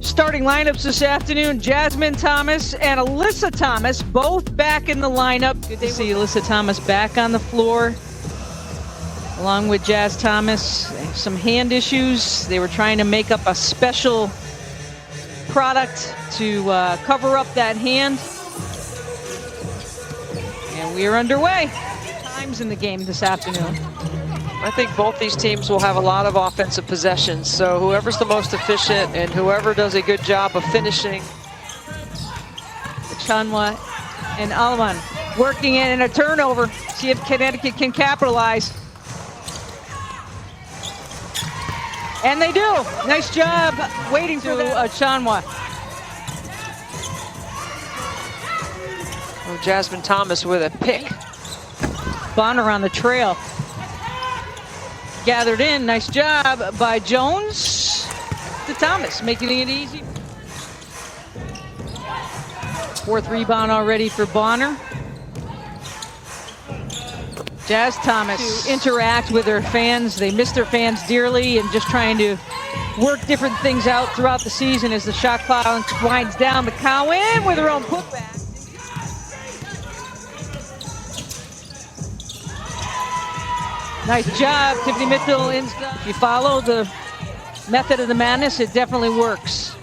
Starting lineups this afternoon, Jasmine Thomas and Alyssa Thomas, both back in the lineup. Good to see Alyssa Thomas back on the floor, along with Jazz Thomas. Some hand issues. They were trying to make up a special product to cover up that hand. And we are underway. Times in the game this afternoon. I think both these teams will have a lot of offensive possessions, so whoever's the most efficient and whoever does a good job of finishing. Chanwa and Alman working in a turnover. See if Connecticut can capitalize. And they do. Nice job waiting for Chanwa. Oh, Jasmine Thomas with a pick. Bonner on the trail. Gathered in, nice job by Jones to Thomas, making it easy. Fourth rebound already for Bonner. Jazz Thomas to interact with her fans. They miss their fans dearly and just trying to work different things out throughout the season as the shot clock winds down. McCowan with her own putback. Nice job, Tiffany Mitchell. If you follow the method of the madness, it definitely works.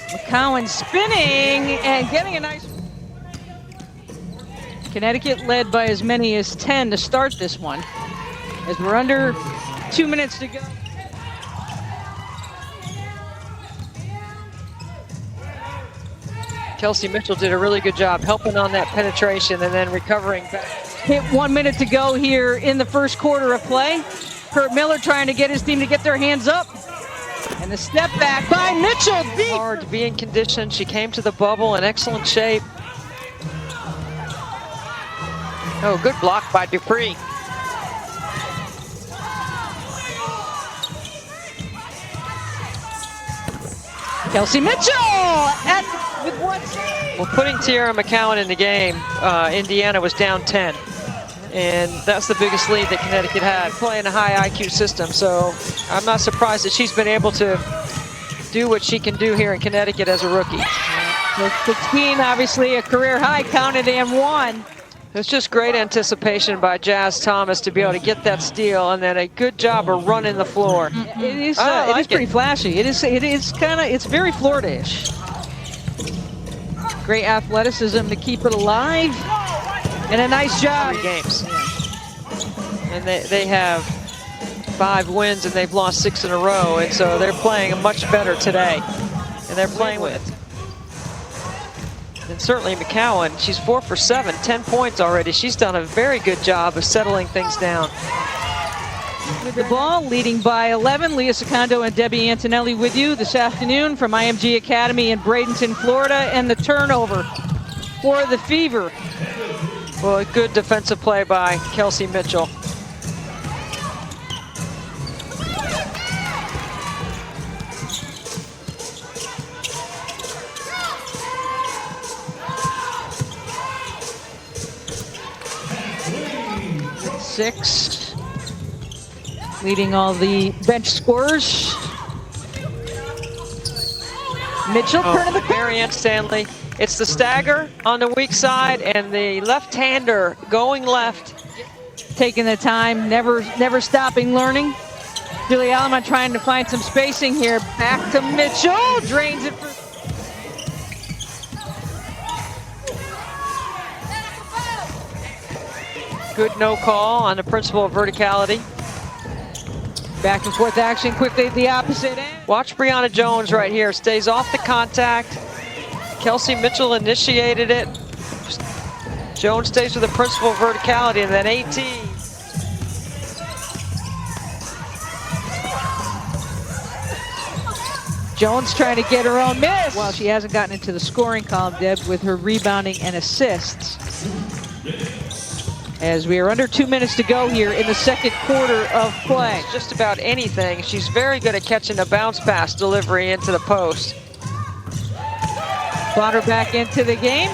McCowan spinning and getting a nice. Connecticut led by as many as 10 to start this one, as we're under 2 minutes to go. Kelsey Mitchell did a really good job helping on that penetration and then recovering back. Hit 1 minute to go here in the first quarter of play. Kurt Miller trying to get his team to get their hands up. And the step back by Mitchell. Deep. Hard to be in condition. She came to the bubble in excellent shape. Oh, good block by Dupree. Kelsey Mitchell with one. Well, putting Tiara McCowan in the game, Indiana was down 10. And that's the biggest lead that Connecticut had, playing a high IQ system. So I'm not surprised that she's been able to do what she can do here in Connecticut as a rookie. 16, obviously a career high, counted and one. It's just great anticipation by Jazz Thomas to be able to get that steal, and then a good job of running the floor. It is pretty flashy. It's very Florida-ish. Great athleticism to keep it alive, and a nice job. 3 games. And they have 5 wins, and they've lost 6 in a row, and so they're playing much better today. And they're playing with it. And certainly McCowan, she's 4 for 7, 10 points already. She's done a very good job of settling things down. With the ball, leading by 11, Leah Secondo and Debbie Antonelli with you this afternoon from IMG Academy in Bradenton, Florida, and the turnover for the Fever. Well, a good defensive play by Kelsey Mitchell. Six, leading all the bench scorers. Mitchell, turn of the Marianne Stanley. It's the stagger on the weak side and the left-hander going left. Taking the time, never stopping learning. Julie Alman trying to find some spacing here. Back to Mitchell, drains it for. Good no call on the principle of verticality. Back and forth action quickly at the opposite end. Watch Brianna Jones right here. Stays off the contact. Kelsey Mitchell initiated it. Jones stays with the principle of verticality, and then 18. Jones trying to get her own miss. Well, she hasn't gotten into the scoring column, Deb, with her rebounding and assists. As we are under 2 minutes to go here in the second quarter of play. Just about anything. She's very good at catching a bounce pass delivery into the post. Bonner back into the game.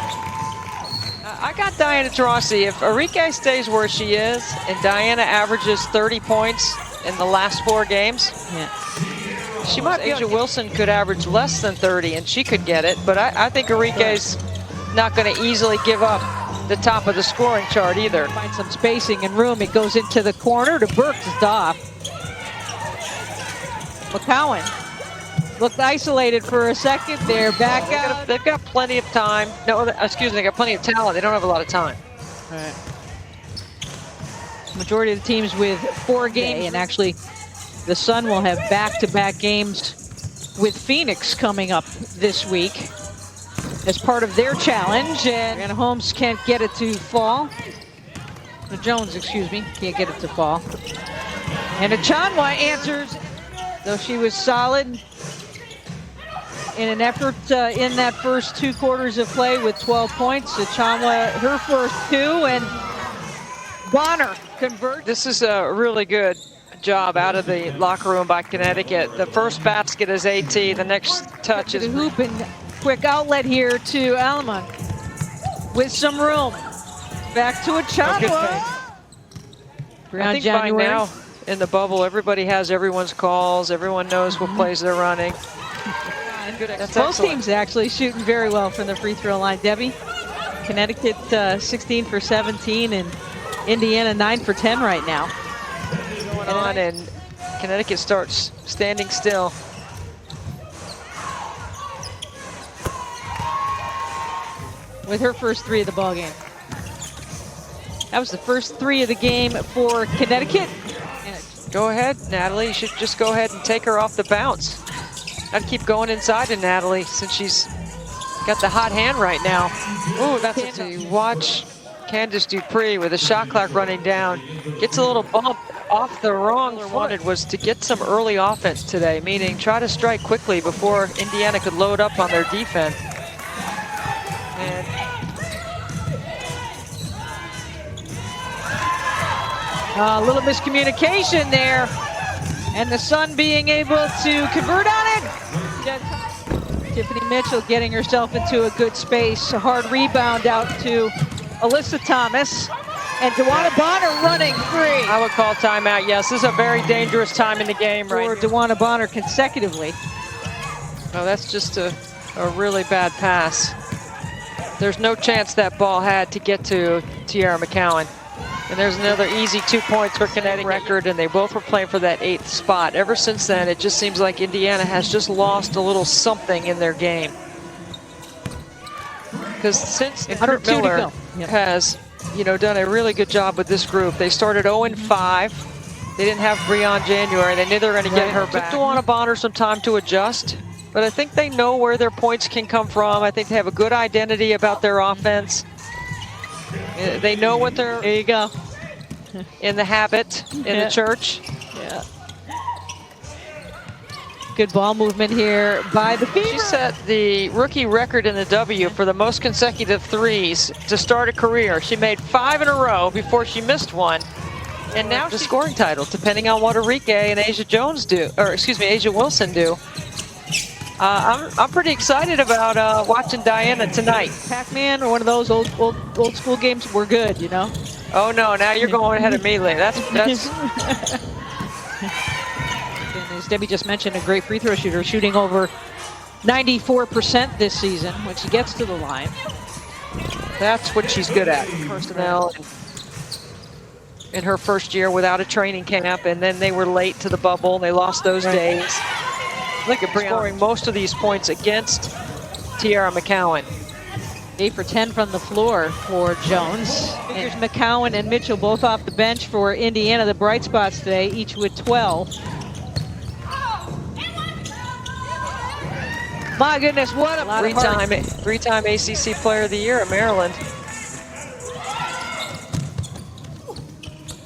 I got Diana Taurasi. If Arike stays where she is and Diana averages 30 points in the last 4 games, She might. Asia Wilson could average less than 30, and she could get it. But I think Enrique's not going to easily give up the top of the scoring chart either. Find some spacing and room. It goes into the corner to Bergdorf. McCowan looked isolated for a second there. Back out. They've got plenty of time. No, excuse me, they got plenty of talent. They don't have a lot of time. All right. Majority of the teams with 4 games, and actually the Sun will have back-to-back games with Phoenix coming up this week as part of their challenge. And Holmes can't get it to fall. Jones, excuse me, can't get it to fall. And Achanwa answers, though she was solid in an effort in that first 2 quarters of play with 12 points. Achanwa, her first 2, and Bonner converts. This is a really good job out of the locker room by Connecticut. The first basket is AT. The next touch is the hoop, and quick outlet here to Alman with some room. Back to Achanwa. I think by now in the bubble, everybody has everyone's calls. Everyone knows what plays they're running. Both teams actually shooting very well from the free throw line. Debbie, Connecticut 16 for 17, and Indiana 9 for 10 right now. Going on, and Connecticut starts standing still. With her first 3 of the ball game. That was the first 3 of the game for Connecticut. Go ahead, Natalie. You should just go ahead and take her off the bounce. I'd keep going inside to Natalie since she's got the hot hand right now. Ooh, that's a watch. Candace Dupree with a shot clock running down. Gets a little bump off the wrong foot. Wanted was to get some early offense today, meaning try to strike quickly before Indiana could load up on their defense. And a little miscommunication there. And the Sun being able to convert on it. Tiffany Mitchell getting herself into a good space. A hard rebound out to Alyssa Thomas. And DeWanna Bonner running free. I would call timeout, yes. This is a very dangerous time in the game right for DeWanna Bonner consecutively. Oh, that's just a really bad pass. There's no chance that ball had to get to Tiara McCowan. And there's another easy 2 points for Connecticut record, and they both were playing for that 8th spot. Ever since then, it just seems like Indiana has just lost a little something in their game. Because since Kurt Miller has, done a really good job with this group. They started 0-5. They didn't have Breon January. They knew they were going to get her back. Took DeWanna Bonner some time to adjust, but I think they know where their points can come from. I think they have a good identity about their offense. They know what they're in the habit in the church. Yeah. Good ball movement here by the Fever. She set the rookie record in the W for the most consecutive threes to start a career. She made 5 in a row before she missed one. And now the scoring title, depending on what Enrique and Asia Jones do, or excuse me, Asia Wilson do. I'm pretty excited about watching Diana tonight. Pac-Man or one of those old school games, we're good, Oh no, now you're going ahead of me, Lee. That's And as Debbie just mentioned, a great free throw shooter, shooting over 94% this season when she gets to the line. That's what she's good at. Personnel in her first year without a training camp, and then they were late to the bubble. They lost those days. Look at Breon scoring most of these points against Tiara McCowan. 8 for 10 from the floor for Jones. Here's McCowan and Mitchell both off the bench for Indiana. The bright spots today, each with 12. My goodness, what a three-time ACC Player of the Year at Maryland.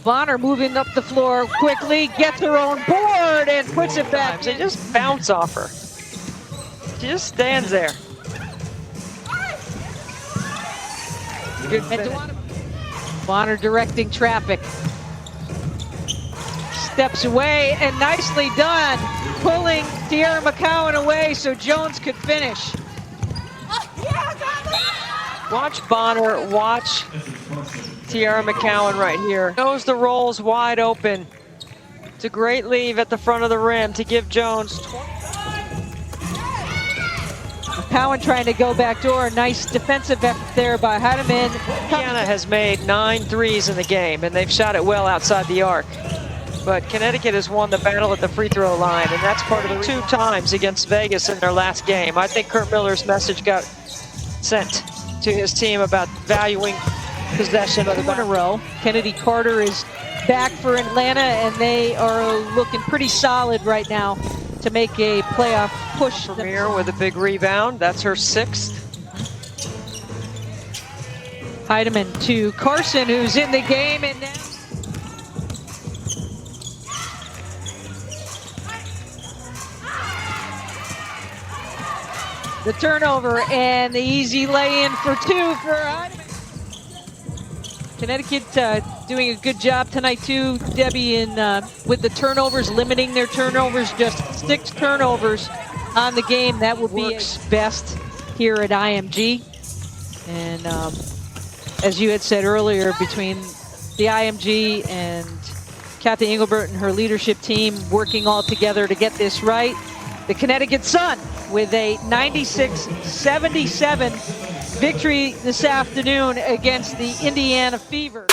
Bonner moving up the floor quickly, gets her own board and puts it back. They just bounce off her. She just stands there. Bonner directing traffic. Steps away and nicely done, pulling Tiara McCowan away so Jones could finish. Watch Bonner, watch Tiara McCowan right here. Knows the roll's wide open It's a great leave at the front of the rim to give Jones. Cowan trying to go back door. Nice defensive effort there by Heidemann. Indiana has made 9 threes in the game, and they've shot it well outside the arc. But Connecticut has won the battle at the free throw line, and that's part of the 2 times against Vegas in their last game. I think Kurt Miller's message got sent to his team about valuing possession of the in a row. Kennedy Carter is back for Atlanta, and they are looking pretty solid right now to make a playoff push. Premier with a big rebound. That's her 6th. Heidemann to Carson, who's in the game, and now the turnover and the easy lay-in for 2 for Heidemann. Connecticut doing a good job tonight too, Debbie, in with the turnovers, limiting their turnovers, just 6 turnovers on the game. That would be best here at IMG. And as you had said earlier, between the IMG and Kathy Engelbert and her leadership team working all together to get this right, the Connecticut Sun with a 96-77 victory this afternoon against the Indiana Fever.